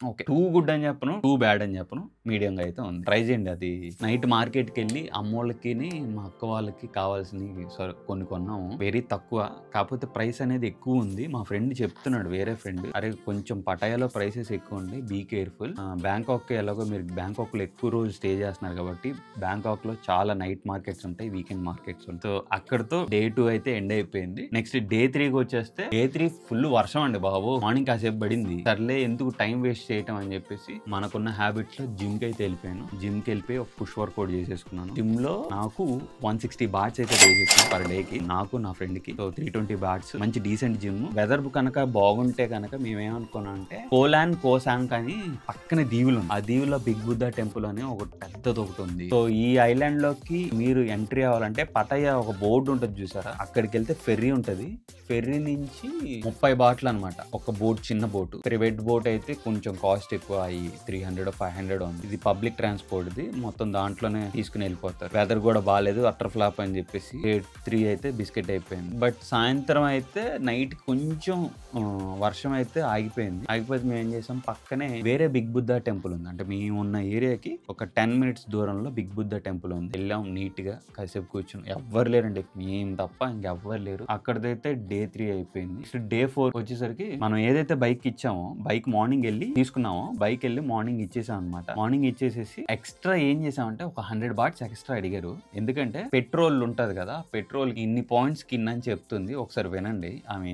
ఓకే, టూ గుడ్ అని చెప్పను, టూ బ్యాడ్ అని చెప్పను, మీడియంగా అయితే ఉంది. ట్రై చేయండి. అది నైట్ మార్కెట్కి వెళ్ళి అమ్మోళ్ళకి మా అక్క వాళ్ళకి కావాల్సినవి కొన్ని కొన్నాము. వెరీ తక్కువ, కాకపోతే ప్రైస్ అనేది ఎక్కువ ఉంది. మా ఫ్రెండ్ చెప్తున్నాడు, వేరే ఫ్రెండ్, అరే కొంచెం పటాయాలో ప్రైసెస్ ఎక్కువ ఉంది, బీ కేర్ఫుల్. బ్యాంకాక్ ఎలాగో మీరు బ్యాంకాక్ లో ఎక్కువ రోజు స్టే చేస్తున్నారు కాబట్టి బ్యాంకాక్ లో చాలా నైట్ మార్కెట్స్ ఉంటాయి, వీకెండ్ మార్కెట్స్ ఉంటాయి. సో అక్కడతో డే 2 అయితే ఎండ్ అయిపోయింది. నెక్స్ట్ డే 3కి వచ్చేస్తే డే 3 ఫుల్ వర్షం అండి బాబు. మార్నింగ్ కాసేపు పడింది, సర్లే ఎందుకు టైం వేస్ట్ చేయటం అని చెప్పేసి మనకున్న హ్యాబిట్ లో జిమ్ కి అయితే వెళ్ళిపోయాను. జిమ్ కి వెళ్ళిపోయి ఒక పుష్ వర్కౌట్ చేసేసుకున్నాను. జిమ్ లో నాకు 160 బాట్స్ అయితే పే చేసాను పర్ డే కి, నాకు నా ఫ్రెండ్ కి. సో 320 బాట్స్, మంచి డీసెంట్ జిమ్. వెదర్ కనుక బాగుంటే కనుక మేమేమనుకున్నాం అంటే కోలాన్ కోసాంగ్ అని పక్కన దీవులు ఉంది. ఆ దీవులో బిగ్ బుద్ధా టెంపుల్ అని ఒక పెద్దది ఒకటి ఉంది. సో ఈ ఐలాండ్ లోకి మీరు ఎంట్రీ అవ్వాలంటే పటయ ఒక బోర్డు ఉంటుంది చూసారా, అక్కడికి వెళ్తే ఫెర్రీ ఉంటది. ఫెర్రీ నుంచి 30 బాట్లు అనమాట ఒక బోట్, చిన్న బోట్. ప్రైవేట్ బోట్ అయితే కొంచెం కాస్ట్ ఎక్కువ, అయ్యి 300-500 ఉంది. ఇది పబ్లిక్ ట్రాన్స్పోర్ట్, ఇది మొత్తం దాంట్లోనే తీసుకుని వెళ్ళిపోతారు. వెదర్ కూడా బాగాలేదు, అటర్ ఫ్లాప్ అని చెప్పేసి డే 3 అయితే బిస్కెట్ అయిపోయింది. బట్ సాయంత్రం అయితే నైట్ కొంచెం వర్షం అయితే ఆగిపోయింది. ఆగిపోతే మేము ఏం చేసాం, పక్కనే వేరే బిగ్ బుద్ధా టెంపుల్ ఉంది. అంటే మేము ఉన్న ఏరియాకి ఒక 10 minutes దూరంలో బిగ్ బుద్ధా టెంపుల్ ఉంది. వెళ్ళాం, నీట్ గా కాసేపు కూర్చుని, ఎవ్వరు లేరండి, మేము తప్ప ఇంకెవ్వరు లేరు. అక్కడైతే డే 3 అయిపోయింది. డే 4 వచ్చేసరికి మనం ఏదైతే బైక్ ఇచ్చామో, బైక్ మార్నింగ్ వెళ్ళి తీసుకున్నామో, బైక్ వెళ్ళి మార్నింగ్ ఇచ్చేసాం అనమాట. మార్నింగ్ ఇచ్చేసేసి ఎక్స్ట్రా ఏం చేసామంటే ఒక 100 బాట్స్ ఎక్స్ట్రా అడిగారు. ఎందుకంటే పెట్రోల్ ఉంటది కదా, పెట్రోల్ ఇన్ని పాయింట్స్ కింద అని చెప్తుంది. ఒకసారి వినండి, ఆమె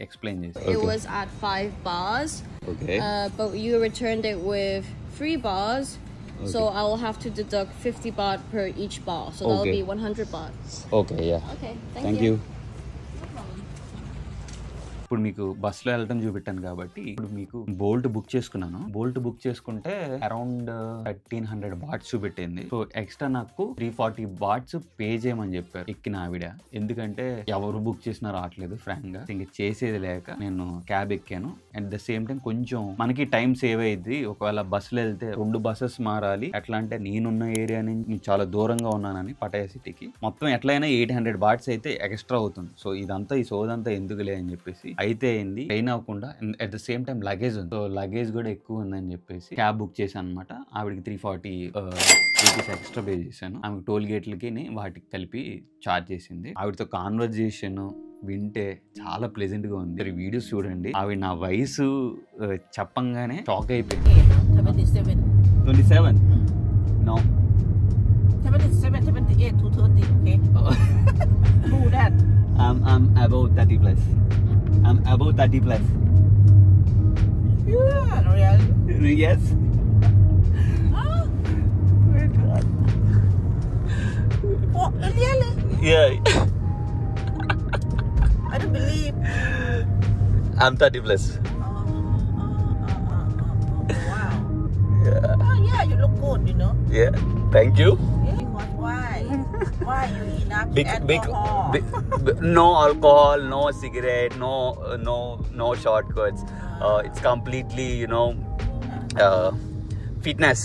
ఎక్స్ప్లెయిన్ చేసి. It was at 5 bars. Okay. But you returned it with 3 bars. Okay. So I will have to deduct 50 baht per each bar. So that will be 100 bahts. Okay, yeah. Okay, Thank you. ఇప్పుడు మీకు బస్సులో వెళ్ళడం చూపెట్టాను కాబట్టి ఇప్పుడు మీకు bolt book చేసుకున్నాను. Bolt book చేసుకుంటే around 1300 bots చూపెట్టింది. So extra నాకు 340 బాట్స్ పే చేయమని చెప్పారు ఎక్కిన ఆవిడ. ఎందుకంటే ఎవరు బుక్ చేసినా రావట్లేదు ఫ్రాంక్ గా, ఇంక చేసేది లేక నేను క్యాబ్ ఎక్కాను. అట్ ద సేమ్ టైం కొంచెం మనకి టైం సేవ్ అయ్యింది. ఒకవేళ బస్సులో వెళ్తే 2 బస్సెస్ మారాలి. ఎట్లా అంటే నేనున్న ఏరియా నుంచి చాలా దూరంగా ఉన్నానని పటాయా సిటీకి మొత్తం ఎట్లయినా 800 బాట్స్ అయితే ఎక్స్ట్రా అవుతుంది. సో ఇదంతా ఈ సోదంతా ఎందుకులే అని చెప్పేసి అయితే అయింది, ట్రైన్ అవ్వకుండా at the same time luggage ఉంది. సో లగేజ్ కూడా ఎక్కువ ఉందని చెప్పేసి క్యాబ్ బుక్ చేశాను అనమాట. ఆవిడకి 340 రూపీస్ ఎక్స్ట్రా పే చేశాను. ఆమెకు టోల్ గేట్లకి వాటికి కలిపి ఛార్జ్ చేసింది. ఆవిడతో కాన్వర్జేషన్ వింటే చాలా ప్లెజెంట్ గా ఉంది. వీడియోస్ చూడండి. ఆవిడ నా వయసు చెప్పంగానే షాక్ అయిపోయింది. 27 No 77, 78 to 30, okay? Who that? I'm above 30 plus. I'm above 30 plus. Yeah, really? Yes. Oh, really? Yeah. I don't believe. I'm 30 plus. Wow. Yeah. Oh, yeah, you look good, you know. Yeah. Thank you. Yeah, why? Why you eat alcohol? No alcohol, no cigarette, no shortcuts. It's completely, fitness.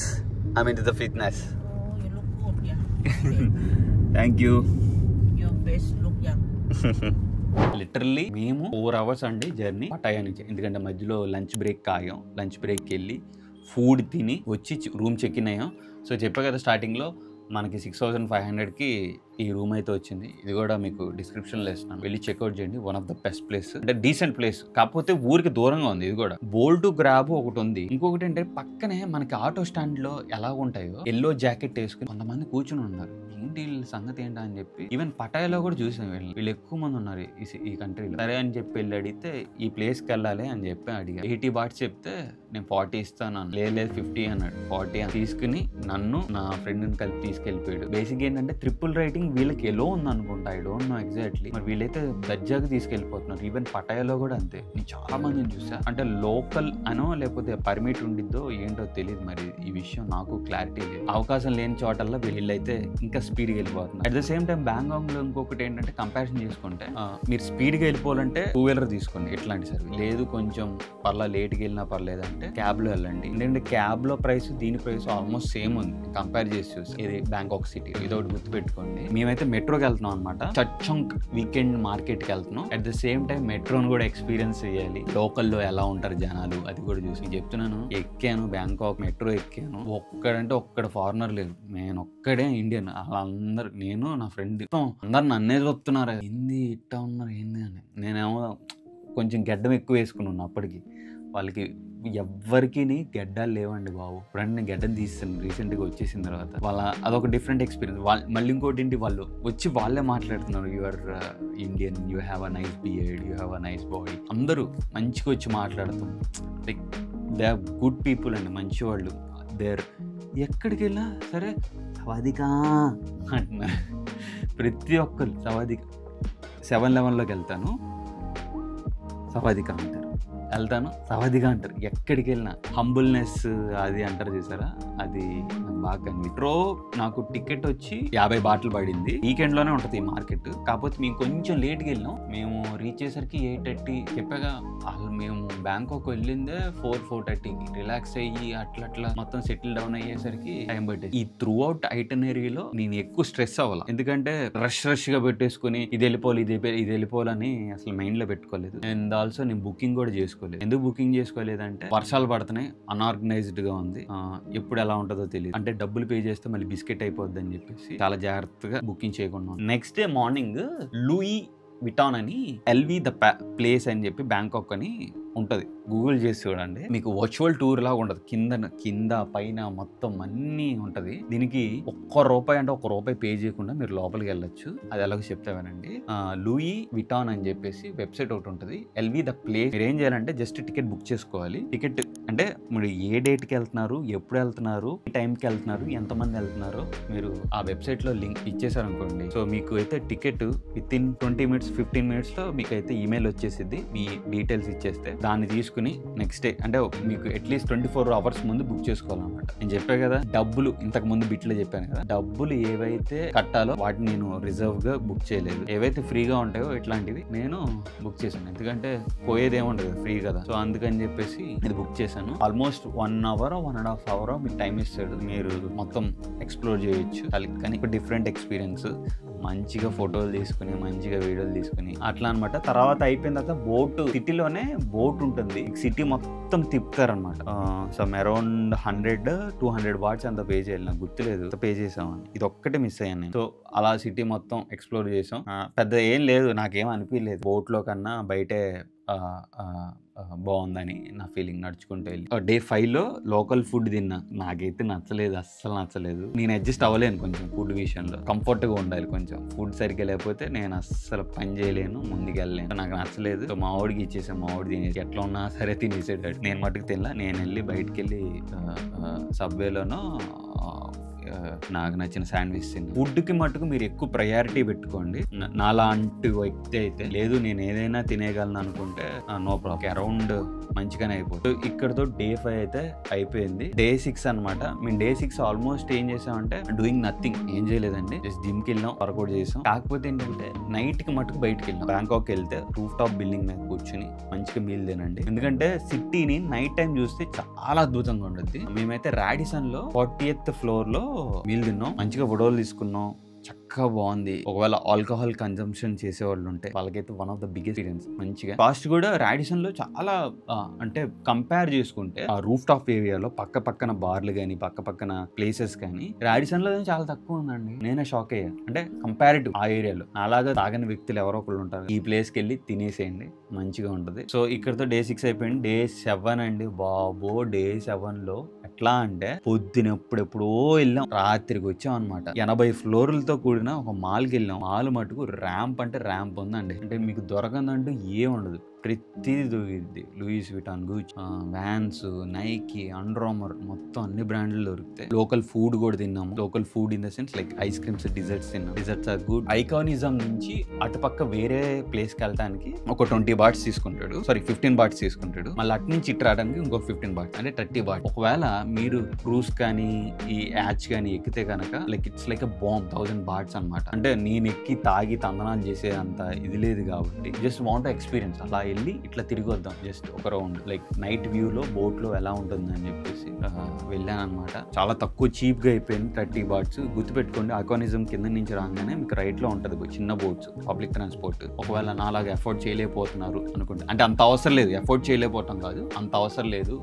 I'm into the fitness. Oh, you look good, yeah. Thank you. Your face look young. Literally మేము 4 hours అండి journey Pattaya నుంచి. ఎందుకంటే మధ్యలో lunch break ఆగాం. Lunch బ్రేక్కి వెళ్ళి food తిని వచ్చి room check in అయ్యాం. So చెప్పా కదా స్టార్టింగ్లో మనకి 6500కి ఈ రూమ్ అయితే వచ్చింది. ఇది కూడా మీకు డిస్క్రిప్షన్లో ఇస్తున్నాను, వెళ్ళి చెక్అవుట్ చేయండి. One of the best place, అంటే డీసెంట్ ప్లేస్. కాకపోతే ఊరికి దూరంగా ఉంది. ఇది కూడా బోల్ట్ గ్రాబ్ ఒకటి ఉంది. ఇంకొకటి అంటే పక్కనే మనకి ఆటో స్టాండ్ లో ఎలా ఉంటాయో ఎల్లో జాకెట్ వేసుకుని కొంతమంది కూర్చుని ఉన్నారు. ఏంటి వీళ్ళ సంగతి ఏంటా అని చెప్పి ఈవెన్ పటాయాలో కూడా చూసాం. వీళ్ళు ఎక్కువ మంది ఉన్నారు ఈ కంట్రీలో. సరే అని చెప్పి వెళ్ళి అడిగితే ఈ ప్లేస్కి వెళ్ళాలి అని చెప్పి అడిగా. 80 బాట్స్ చెప్తే నేను 40 ఇస్తాను. లేదు 50 అన్నాడు. 40 అని తీసుకుని నన్ను నా ఫ్రెండ్ని కలిపి తీసుకెళ్ళిపోయాడు. బేసిక్ ఏంటంటే ట్రిపుల్ రైటింగ్ వీళ్ళకి ఎలా ఉంది అనుకుంటా, ఐ డోంట్ నో ఎగ్జాక్ట్లీ. మరి వీళ్ళైతే దర్జాగా తీసుకెళ్ళిపోతున్నారు. ఈవెన్ పటాయాలో కూడా అంతే. నేను చాలా మందిని చూసా. అంటే లోకల్ అనో లేకపోతే పర్మిట్ ఉండిద్దో ఏంటో తెలియదు. మరి ఈ విషయం నాకు క్లారిటీ లేదు. అవకాశం లేని చోటల్లో వీళ్ళైతే ఇంకా స్పీడ్గా వెళ్ళిపోతున్నారు. At the same time Bangkok లో ఇంకొకటి ఏంటంటే కంపారిజన్ చేసుకుంటే మీరు స్పీడ్గా వెళ్ళిపోవాలంటే 2-wheeler తీసుకోండి. ఎట్లాంటి సర్వీస్ లేదు, కొంచెం పర్లా లేట్కి వెళ్ళినా పర్లేదంటే క్యాబ్ లో వెళ్ళండి. ఎందుకంటే క్యాబ్ లో ప్రైస్ దీని ప్రైస్ ఆల్మోస్ట్ సేమ్ ఉంది కంపేర్ చేసి చూసి. ఇది బ్యాంకాక్ సిటీ, ఇదొకటి గుర్తుపెట్టుకోండి. మేమైతే మెట్రోకి వెళ్తున్నాం అనమాట. చచ్చంక్ వీకెండ్ మార్కెట్ కి వెళ్తున్నాం. అట్ ద సేమ్ టైం మెట్రోని కూడా ఎక్స్పీరియన్స్ చేయాలి. లోకల్లో ఎలా ఉంటారు జనాలు అది కూడా చూసి చెప్తున్నాను. ఎక్కాను బ్యాంకాక్ మెట్రో ఎక్కాను. ఒక్కడంటే ఒక్కడ ఫారినర్ లేదు, నేను ఒక్కడే ఇండియన్. వాళ్ళందరూ నేను నా ఫ్రెండ్ అందరు నన్నే చూస్తున్నారు. ఏంది ఇట్టా ఉన్నారు ఏంది అని. నేనేమో కొంచెం గెడ్డం ఎక్కువ వేసుకుని ఉన్నా అప్పటికి. వాళ్ళకి ఎవ్వరికి గెడ్డాలు లేవండి బాబు. ఇప్పుడంటే నేను గెడ్డం తీస్తాను రీసెంట్గా వచ్చేసిన తర్వాత. వాళ్ళ అదొక డిఫరెంట్ ఎక్స్పీరియన్స్. మళ్ళీ ఇంకోటి ఏంటి, వాళ్ళు వచ్చి వాళ్ళే మాట్లాడుతున్నారు. You are Indian, you have a nice beard, you have a nice body. అందరూ మంచిగా వచ్చి మాట్లాడుతాం. Like they are good people అండి, మంచి వాళ్ళు. దేర్ ఎక్కడికి వెళ్ళా సరే సవాదికా అంటున్నారు ప్రతి ఒక్కరు. సవాదికా 7-Elevenలోకి వెళ్తాను సవాదికా అంటారు, వెళ్తాను సవాదిగా అంటారు. ఎక్కడికి వెళ్ళినా హంబుల్నెస్ అది అంటారు చూసారా, అది నాకు బాగా కనిపి. మెట్రో నాకు టికెట్ వచ్చి 50 బాట్లు పడింది. వీకెండ్ లోనే ఉంటుంది ఈ మార్కెట్. కాకపోతే మేము కొంచెం లేట్కి వెళ్ళినాం. మేము రీచ్ అయ్యేసరికి 8:30 చెప్పాగా. మేము బ్యాంకాక్ వెళ్ళిందే 4:30కి. రిలాక్స్ అయ్యి అట్లా మొత్తం సెటిల్ డౌన్ అయ్యేసరికి టైం పట్టేది. ఈ త్రూ అవుట్ ఐటనరీలో నేను ఎక్కువ స్ట్రెస్ అవ్వాలి. ఎందుకంటే రష్ గా పెట్టేసుకుని ఇది వెళ్ళిపోవాలి ఇది వెళ్ళిపోవాలని అసలు మైండ్ లో పెట్టుకోలేదు. అండ్ ఆల్సో నేను బుకింగ్ కూడా చేసుకోలేదు. ఎందుకు బుకింగ్ చేసుకోలేదంటే వర్షాలు పడుతున్నాయి, అన్ఆర్గనైజ్డ్ గా ఉంది, ఎప్పుడు ఎలా ఉంటుందో తెలియదు. అంటే డబ్బులు పే చేస్తే మళ్ళీ బిస్కెట్ అయిపోద్ది అని చెప్పేసి చాలా జాగ్రత్తగా బుకింగ్ చేయకుండా. Next day morning Louis Vuitton అని ఎల్వి ద ప్లేస్ అని చెప్పి బ్యాంకాక్ అని ఉంటుంది. గూగుల్ చేసి చూడండి, మీకు వర్చువల్ టూర్ లాగా ఉంటుంది. కింద పైన మొత్తం అన్నీ ఉంటుంది. దీనికి ₹1 అంటే ₹1 పే చేయకుండా మీరు లోపలికి వెళ్ళొచ్చు. అది ఎలాగో చెప్తావేనండి. లూయి విటాన్ అని చెప్పేసి వెబ్సైట్ ఒకటి ఉంటుంది, ఎల్వి ద ప్లేస్. మీరు ఏం చేయాలంటే జస్ట్ టికెట్ బుక్ చేసుకోవాలి. టికెట్ అంటే మీరు ఏ డేట్కి వెళ్తున్నారు, ఎప్పుడు వెళ్తున్నారు, ఏ టైంకి వెళ్తున్నారు, ఎంతమంది వెళ్తున్నారో మీరు ఆ వెబ్సైట్లో లింక్ ఇచ్చేసారనుకోండి. సో మీకు అయితే టికెట్ వితిన్ 20 minutes 15 minutes లో మీకు అయితే ఈమెయిల్ వచ్చేసిద్ది. మీ డీటెయిల్స్ ఇచ్చేస్తే దాన్ని తీసుకుని నెక్స్ట్ డే అంటే మీకు అట్లీస్ట్ 24 hours ముందు బుక్ చేసుకోవాలన్నమాట. నేను చెప్పా కదా డబ్బులు, ఇంతకు ముందు బిట్లో చెప్పాను కదా, డబ్బులు ఏవైతే కట్టాలో వాటిని నేను రిజర్వ్ గా బుక్ చేయలేదు. ఏవైతే ఫ్రీగా ఉంటాయో ఇట్లాంటివి నేను బుక్ చేశాను. ఎందుకంటే పోయేది ఏముండదు, ఫ్రీ కదా. సో అందుకని చెప్పేసి ఇది బుక్ చేశాను. ఆల్మోస్ట్ 1 hour 1.5 hour మీకు టైం ఇస్తాడు. మీరు మొత్తం ఎక్స్ప్లోర్ చేయొచ్చు. కానీ డిఫరెంట్ ఎక్స్పీరియన్స్. మంచిగా ఫోటోలు తీసుకుని మంచిగా వీడియోలు తీసుకుని అట్లా అనమాట. తర్వాత అయిపోయిన తర్వాత బోట్, సిటీలోనే బోట్ ఉంటుంది, సిటీ మొత్తం తిప్పుతారనమాట. సమ్ అరౌండ్ 100-200 బాట్స్ అంత పే చేయాలి, నాకు గుర్తులేదు, పే చేసామని. ఇది ఒక్కటే మిస్ అయ్యాను నేను. సో అలా సిటీ మొత్తం ఎక్స్ప్లోర్ చేసాం. పెద్ద ఏం లేదు, నాకేం అనిపించలేదు బోట్లో కన్నా బయటే బాగుందని నా ఫీలింగ్. నడుచుకుంటూ వెళ్ళి డే 5లో లోకల్ ఫుడ్ తిన్నా, నాకైతే నచ్చలేదు, అస్సలు నచ్చలేదు. నేను అడ్జస్ట్ అవ్వలేను కొంచెం ఫుడ్ విషయంలో, కంఫర్ట్గా ఉండాలి కొంచెం. ఫుడ్ సరిగ్గా లేకపోతే నేను అస్సలు పని చేయలేను, ముందుకు వెళ్ళలేను, నాకు నచ్చలేదు. సో మా వాడికి ఇచ్చేసాను, మా వాడు తినేసి ఎట్లా ఉన్నా సరే తినేసాడు. నేను మటుకు తినలా, నేను వెళ్ళి బయటికి వెళ్ళి సబ్వేలోనో నాకు నచ్చిన శాండ్విచ్ తిన్నా. ఫుడ్కి మటుకు మీరు ఎక్కువ ప్రయారిటీ పెట్టుకోండి. నాలాంటి వ్యక్తి అయితే లేదు నేను ఏదైనా తినేయగలను అనుకుంటే నో ప్రాబ్లం, అరౌండ్ మంచిగానే అయిపోతుంది. ఇక్కడతో డే 5 అయితే అయిపోయింది. డే 6 అనమాట. మేము డే 6 ఆల్మోస్ట్ ఏం చేసామంటే డూయింగ్ నథింగ్, ఏం చేయలేదండి, జస్ట్ జిమ్కి వెళ్ళాం, వర్కౌట్ చేసాం. కాకపోతే ఏంటంటే నైట్కి మటుకు బయటకు వెళ్ళాం. బ్యాంకాక్ వెళ్తే రూఫ్ టాప్ బిల్డింగ్ మీద కూర్చుని మంచిగా మీల్ తినండి, ఎందుకంటే సిటీని నైట్ టైం చూస్తే చాలా అద్భుతంగా ఉంటుంది. మేమైతే రాడిసన్లో 40th ఫ్లోర్లో మీల్ తిన్నాం, మంచిగా ఫోటోలు తీసుకున్నాం, చక్కగా బాగుంది. ఒకవేళ ఆల్కహాల్ కన్జంప్షన్ చేసే వాళ్ళు ఉంటే వాళ్ళకైతే one of the biggest experience. మంచిగా కాస్ట్ కూడా రాడిసన్ లో చాలా అంటే కంపేర్ చేసుకుంటే ఆ రూఫ్ టాప్ ఏరియాలో పక్కన బార్లు కానీ పక్కన ప్లేసెస్ కానీ రాడిసన్ లో చాలా తక్కువ ఉందండి. నేనే షాక్ అయ్యా, అంటే కంపారిటివ్ ఆ ఏరియాలో. అలాగా తాగని వ్యక్తులు ఎవరో ఒకళ్ళు ఉంటారు, ఈ ప్లేస్ కి వెళ్ళి తినేసేయండి, మంచిగా ఉంటుంది. సో ఇక్కడతో డే 6 అయిపోయింది. డే 7 అండి బాబో. డే 7లో ఎట్లా అంటే పొద్దునెప్పుడెప్పుడో వెళ్ళాం, రాత్రికి వచ్చాం అనమాట. 80 ఫ్లోర్లతో కూడిన ఒక మాల్కి వెళ్ళాం. మాల్ మటుకు ర్యాంప్ అంటే ర్యాంప్ ఉందండి, అంటే మీకు దొరకందంటూ ఏం ఉండదు, ప్రతిదీ దొరికిద్ది. Louis Vuitton, Gucci, Vans, Nike, Under Armour, మొత్తం అన్ని బ్రాండ్లు దొరుకుతాయి. లోకల్ ఫుడ్ కూడా తిన్నాము. Local food in the sense like ice creams, desserts తిన్నాం. Desserts are good. ఐకానిజం నుంచి అటుపక్క వేరే ప్లేస్కి వెళ్ళడానికి ఒక 20 బాట్స్ తీసుకుంటాడు, సారీ 15 బాట్స్ తీసుకుంటాడు. మళ్ళీ అటు నుంచి ఇటు రావడానికి ఇంకో 15 బాట్స్, అంటే 30 బాట్స్. ఒకవేళ మీరు క్రూజ్ కానీ ఈ యాచ్ కానీ ఎక్కితే కనుక like it's like a bomb, 1000 boats అనమాట. అంటే నేను ఎక్కి తాగి తందనాలు చేసే అంత ఇది లేదు కాబట్టి జస్ట్ వాంట్ ఎక్స్పీరియన్స్. అలా వెళ్ళి ఇట్లా తిరిగి వద్దాం జస్ట్ ఒక రౌండ్, లైక్ నైట్ వ్యూలో బోట్లో ఎలా ఉంటుంది అని చెప్పేసి వెళ్ళాను అనమాట. చాలా తక్కువ చీప్ గా అయిపోయింది, 30 బాట్స్. గుర్తుపెట్టుకోండి, ఆకానిజం కింద నుంచి రాగానే మీకు రైట్ లో ఉంటది చిన్న బోట్స్, పబ్లిక్ ట్రాన్స్పోర్ట్. ఒకవేళ నాలాగా ఎఫోర్డ్ చేయలేకపోతున్నారు అనుకుంటే, అంటే అంత అవసరం లేదు, ఎఫోర్డ్ చేయలేకపోవటం కాదు, అంత అవసరం లేదు,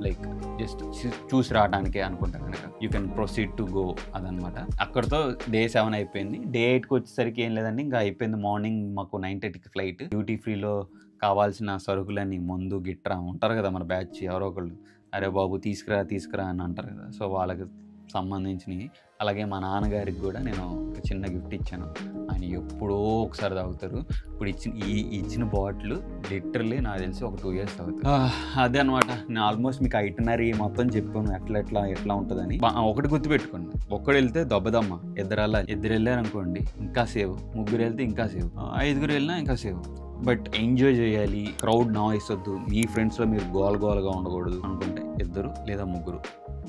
లైక్ జస్ట్ చూసి రావడానికే అనుకుంటా కనుక you can proceed to go అదనమాట. అక్కడతో డే 7 అయిపోయింది. డే 8కి వచ్చేసరికి ఏం లేదండి, ఇంకా అయిపోయింది. మార్నింగ్ మాకు 9:30కి ఫ్లైట్. డ్యూటీ ఫ్రీలో కావాల్సిన సరుకులని మందు గిట్రా ఉంటారు కదా మన బ్యాచ్ ఎవరో ఒకళ్ళు, అరే బాబు తీసుకురా అని అంటారు కదా, సో వాళ్ళకి సంబంధించినవి. అలాగే మా నాన్నగారికి కూడా నేను ఒక చిన్న గిఫ్ట్ ఇచ్చాను, ఆయన ఎప్పుడో ఒకసారి తాగుతారు. ఇప్పుడు ఇచ్చిన బాటిల్ లిటరల్లీ నాకు తెలిసి ఒక 2 years తాగుతారు. అదే అనమాట, నేను ఆల్మోస్ట్ మీకు ఐటనరీ మొత్తం చెప్పాను ఎట్లా ఉంటుందని. ఒకటి గుర్తుపెట్టుకోండి, ఒక్కడు వెళ్తే దొబ్బదమ్మ, ఇద్దరు వెళ్ళారనుకోండి ఇంకా సేవ్, ముగ్గురు వెళ్తే ఇంకా సేవ్, 5గురు వెళ్ళినా ఇంకా సేవ్. బట్ ఎంజాయ్ చేయాలి, క్రౌడ్ నాయిస్ వద్దు, మీ ఫ్రెండ్స్లో మీరు గోల్గా ఉండకూడదు అనుకుంటే 2 లేదా 3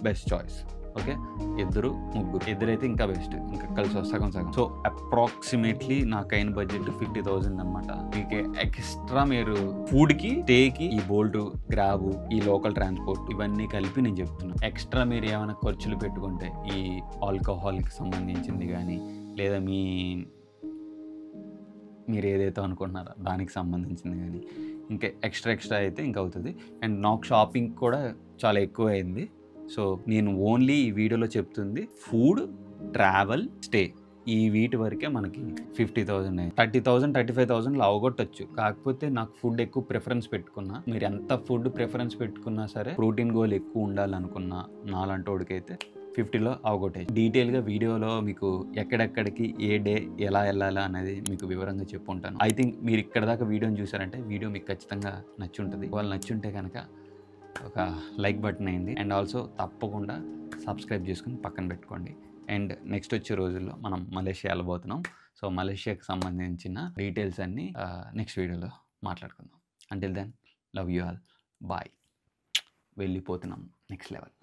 బెస్ట్ చాయిస్. ఓకే, 2, 3, ఇద్దరైతే ఇంకా బెస్ట్, ఇంకా కలిసి సగం. సో అప్రాక్సిమేట్లీ నాకు అయిన బడ్జెట్ 50,000 అనమాట. మీకు ఎక్స్ట్రా మీరు ఫుడ్కి, స్టేకి, ఈ బోల్ట్, గ్రాబ్, ఈ లోకల్ ట్రాన్స్పోర్ట్ ఇవన్నీ కలిపి నేను చెప్తున్నాను. ఎక్స్ట్రా మీరు ఏమైనా ఖర్చులు పెట్టుకుంటే ఈ ఆల్కహాల్కి సంబంధించింది కానీ లేదా మీరు ఏదైతే అనుకుంటున్నారో దానికి సంబంధించింది కానీ ఇంకా ఎక్స్ట్రా అయితే ఇంకా అవుతుంది. అండ్ నాకు షాపింగ్ కూడా చాలా ఎక్కువ అయింది. సో నేను ఓన్లీ ఈ వీడియోలో చెప్తుంది ఫుడ్, ట్రావెల్, స్టే, ఈ వీటి వరకే మనకి 50,000 అయింది. 30,000 35,000 అవగొట్టచ్చు. కాకపోతే నాకు ఫుడ్ ఎక్కువ ప్రిఫరెన్స్ పెట్టుకున్నా, మీరు ఎంత ఫుడ్ ప్రిఫరెన్స్ పెట్టుకున్నా సరే ప్రోటీన్ గోల్ ఎక్కువ ఉండాలనుకున్నా నాలాంటి వాడికైతే 50లో అవగొట్టాయి. డీటెయిల్గా వీడియోలో మీకు ఎక్కడెక్కడికి ఏ డే ఎలా వెళ్ళాలా అనేది మీకు వివరంగా చెప్పుంటాను. ఐ థింక్ మీరు ఇక్కడ దాకా వీడియోని చూసారంటే వీడియో మీకు ఖచ్చితంగా నచ్చి ఉంటుంది. వాళ్ళు నచ్చుంటే కనుక ఒక లైక్ బటన్ అయింది, అండ్ ఆల్సో తప్పకుండా సబ్స్క్రైబ్ చేసుకుని పక్కన పెట్టుకోండి. అండ్ నెక్స్ట్ వచ్చే రోజుల్లో మనం మలేషియా వెళ్ళబోతున్నాం. సో మలేషియాకి సంబంధించిన డీటెయిల్స్ అన్నీ నెక్స్ట్ వీడియోలో మాట్లాడుకుందాం. Until then, love you all, bye. వెళ్ళిపోతున్నాం నెక్స్ట్ లెవెల్.